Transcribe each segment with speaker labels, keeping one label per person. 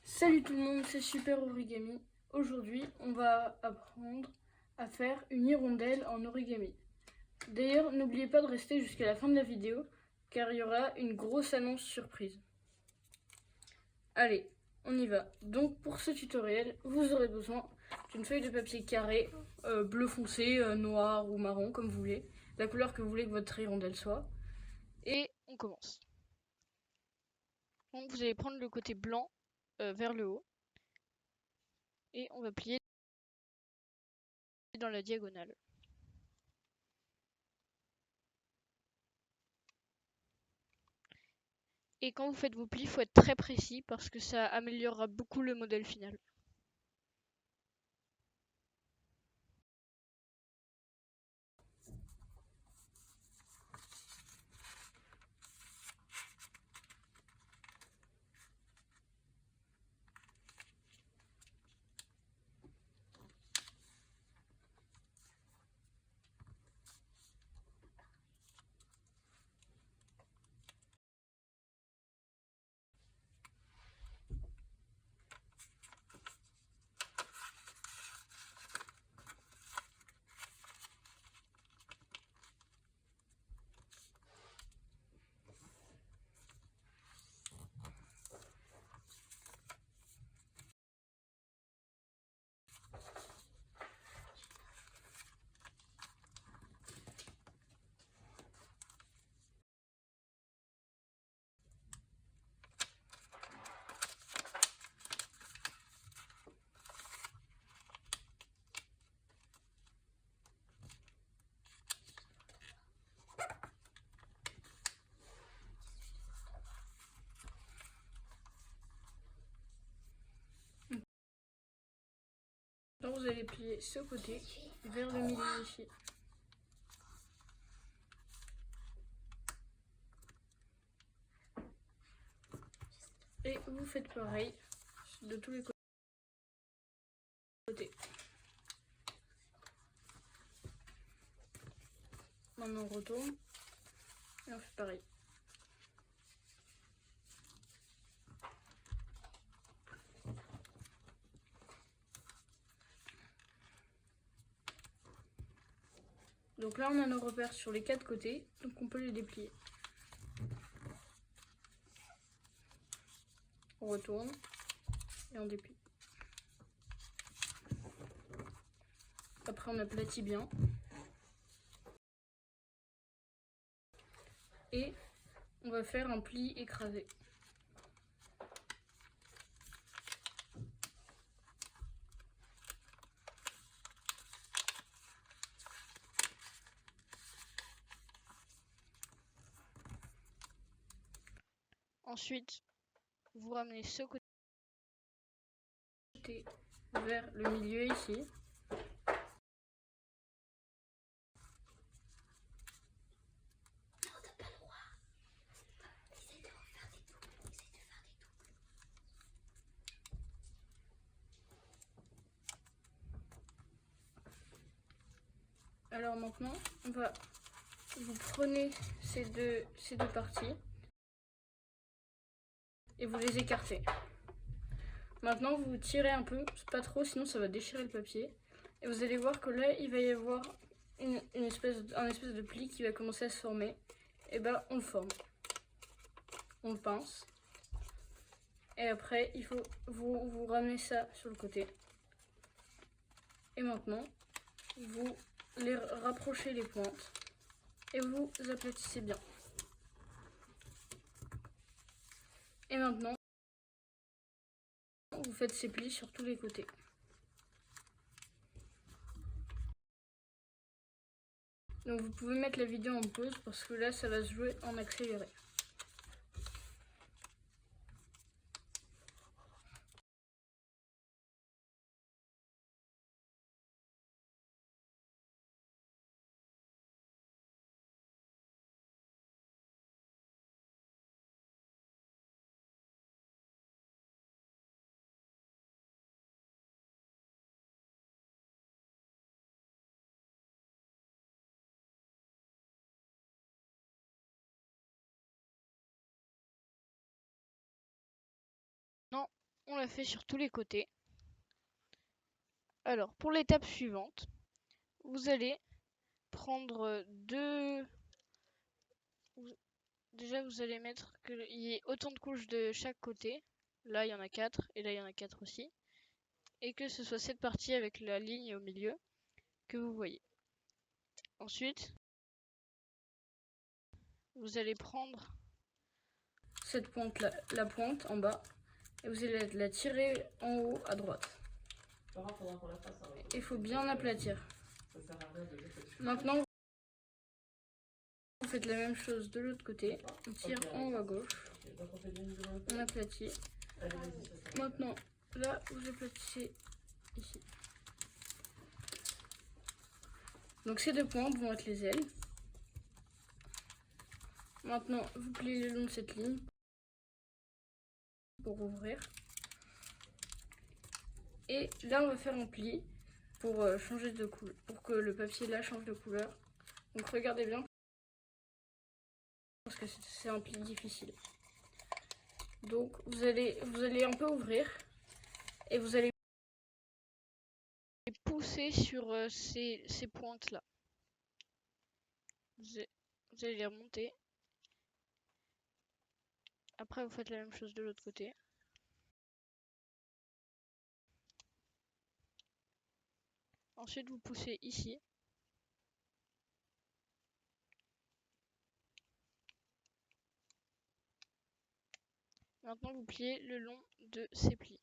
Speaker 1: Salut tout le monde, c'est Super Origami. Aujourd'hui, on va apprendre à faire une hirondelle en origami. D'ailleurs, n'oubliez pas de rester jusqu'à la fin de la vidéo, car il y aura une grosse annonce surprise. Allez, on y va. Donc pour ce tutoriel, vous aurez besoin d'une feuille de papier carré, bleu foncé, noir ou marron, comme vous voulez, la couleur que vous voulez que votre hirondelle soit. Et on commence. Donc vous allez prendre le côté blanc vers le haut, et on va plier dans la diagonale. Et quand vous faites vos plis, il faut être très précis parce que ça améliorera beaucoup le modèle final. Donc vous allez plier ce côté vers le milieu ici. Et vous faites pareil de tous les côtés. Maintenant on retourne et on fait pareil. Donc là on a nos repères sur les quatre côtés, donc on peut les déplier. On retourne et on déplie. Après on aplatit bien. Et on va faire un pli écrasé. Ensuite, vous ramenez ce côté vers le milieu ici. Alors maintenant, vous prenez ces deux parties et vous les écartez. Maintenant, vous tirez un peu, pas trop, sinon ça va déchirer le papier. Et vous allez voir que là, il va y avoir un espèce de pli qui va commencer à se former. Et ben, on le forme. On le pince. Et après, il faut vous ramener ça sur le côté. Et maintenant, vous les rapprochez les pointes et vous aplatissez bien. Et maintenant, vous faites ces plis sur tous les côtés. Donc vous pouvez mettre la vidéo en pause parce que là, ça va se jouer en accéléré. on l'a fait sur tous les côtés. Alors, pour l'étape suivante, vous allez prendre deux... Déjà, vous allez mettre qu'il y ait autant de couches de chaque côté. Là, il y en a 4, et là, il y en a 4 aussi. Et que ce soit cette partie avec la ligne au milieu que vous voyez. Ensuite, vous allez prendre cette pointe là, la pointe en bas, et vous allez la tirer en haut à droite. Il faut bien aplatir. Maintenant, vous faites la même chose de l'autre côté. On tire en haut à gauche. On aplatit. Maintenant, là, vous aplatissez ici. Donc ces deux pointes vont être les ailes. Maintenant, vous pliez le long de cette ligne pour ouvrir. Et là, on va faire un pli pour changer de couleur, pour que le papier là change de couleur. Donc regardez bien, parce que c'est un pli difficile. Donc vous allez un peu ouvrir et vous allez pousser sur ces pointes là. Vous allez les remonter. Après, vous faites la même chose de l'autre côté. Ensuite, vous poussez ici. Maintenant, vous pliez le long de ces plis.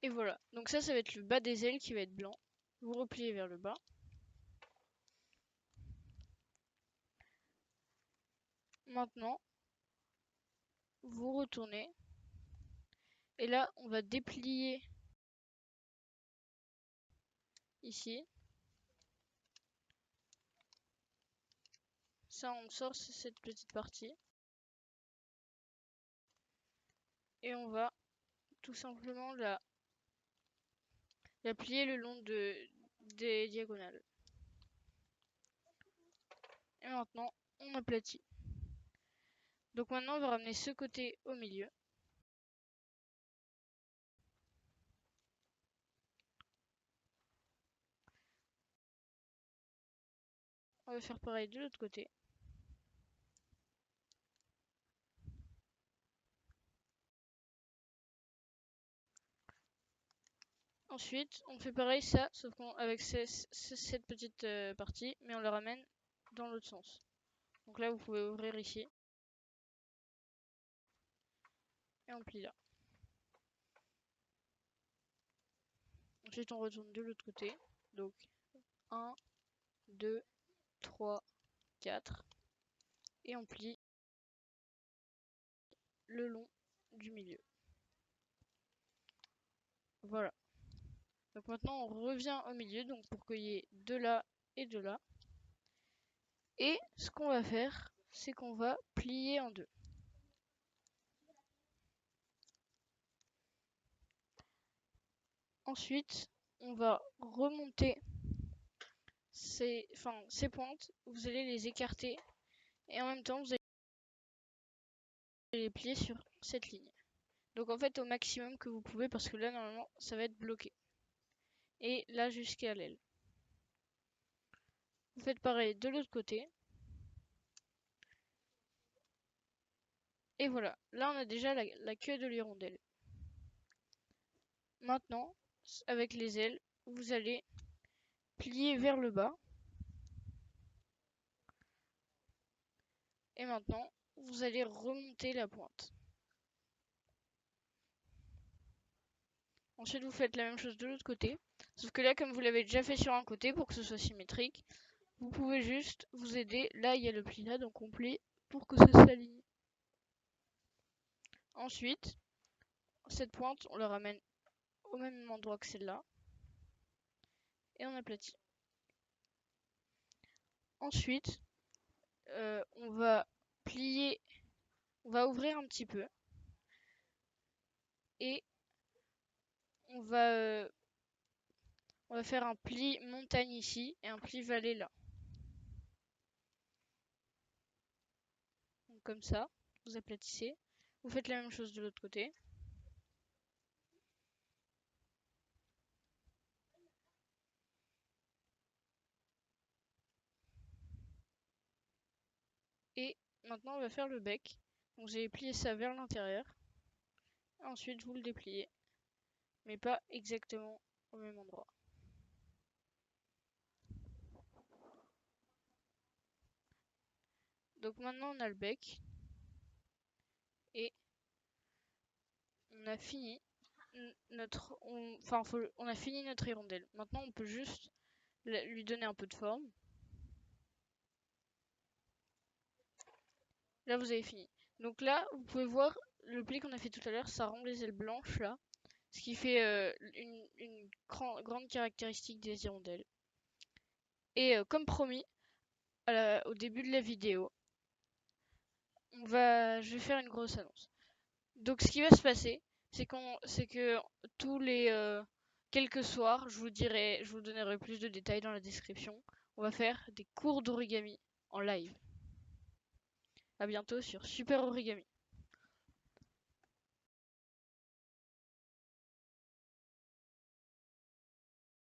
Speaker 1: Et voilà. Donc ça va être le bas des ailes qui va être blanc. Vous repliez vers le bas. Maintenant, vous retournez. Et là, on va déplier ici. Ça, on sort cette petite partie. Et on va tout simplement la plier le long des diagonales. Et maintenant, on aplatit. Donc maintenant, on va ramener ce côté au milieu. On va faire pareil de l'autre côté. Ensuite, on fait pareil ça, sauf avec cette petite partie, mais on la ramène dans l'autre sens. Donc là, vous pouvez ouvrir ici. Et on plie là. Ensuite, on retourne de l'autre côté. Donc, 1, 2, 3, 4. Et on plie le long du milieu. Voilà. Donc maintenant, on revient au milieu, donc pour qu'il y ait de là et de là. Et ce qu'on va faire, c'est qu'on va plier en deux. Ensuite, on va remonter ces pointes. Vous allez les écarter et en même temps, vous allez les plier sur cette ligne. Donc en fait, au maximum que vous pouvez, parce que là, normalement, ça va être bloqué. Et là, jusqu'à l'aile. Vous faites pareil de l'autre côté. Et voilà, là on a déjà la queue de l'hirondelle. Maintenant, avec les ailes, vous allez plier vers le bas. Et maintenant, vous allez remonter la pointe. Ensuite, vous faites la même chose de l'autre côté. Sauf que là, comme vous l'avez déjà fait sur un côté, pour que ce soit symétrique, vous pouvez juste vous aider. Là, il y a le pli là, donc on plie pour que ça s'aligne. Ensuite, cette pointe, on la ramène au même endroit que celle-là. Et on aplatit. Ensuite, on va
Speaker 2: plier, on va ouvrir un petit peu et on va faire un pli montagne ici et un pli vallée là. Donc comme ça, vous aplatissez. Vous faites la même chose de l'autre côté. Et maintenant on va faire le bec. Donc j'ai plié ça vers l'intérieur. Ensuite vous le dépliez, mais pas exactement au même endroit. Donc maintenant on a le bec. Et on a fini notre, on a fini notre hirondelle. Maintenant, on peut juste lui donner un peu de forme. Là, vous avez fini. Donc là, vous pouvez voir le pli qu'on a fait tout à l'heure, ça rend les ailes blanches là, ce qui fait une grande caractéristique des hirondelles. Et comme promis, au début de la vidéo, je vais faire une grosse annonce. Donc, ce qui va se passer, c'est que tous les quelques soirs, je vous donnerai plus de détails dans la description. On va faire des cours d'origami en live. À bientôt sur Super Origami.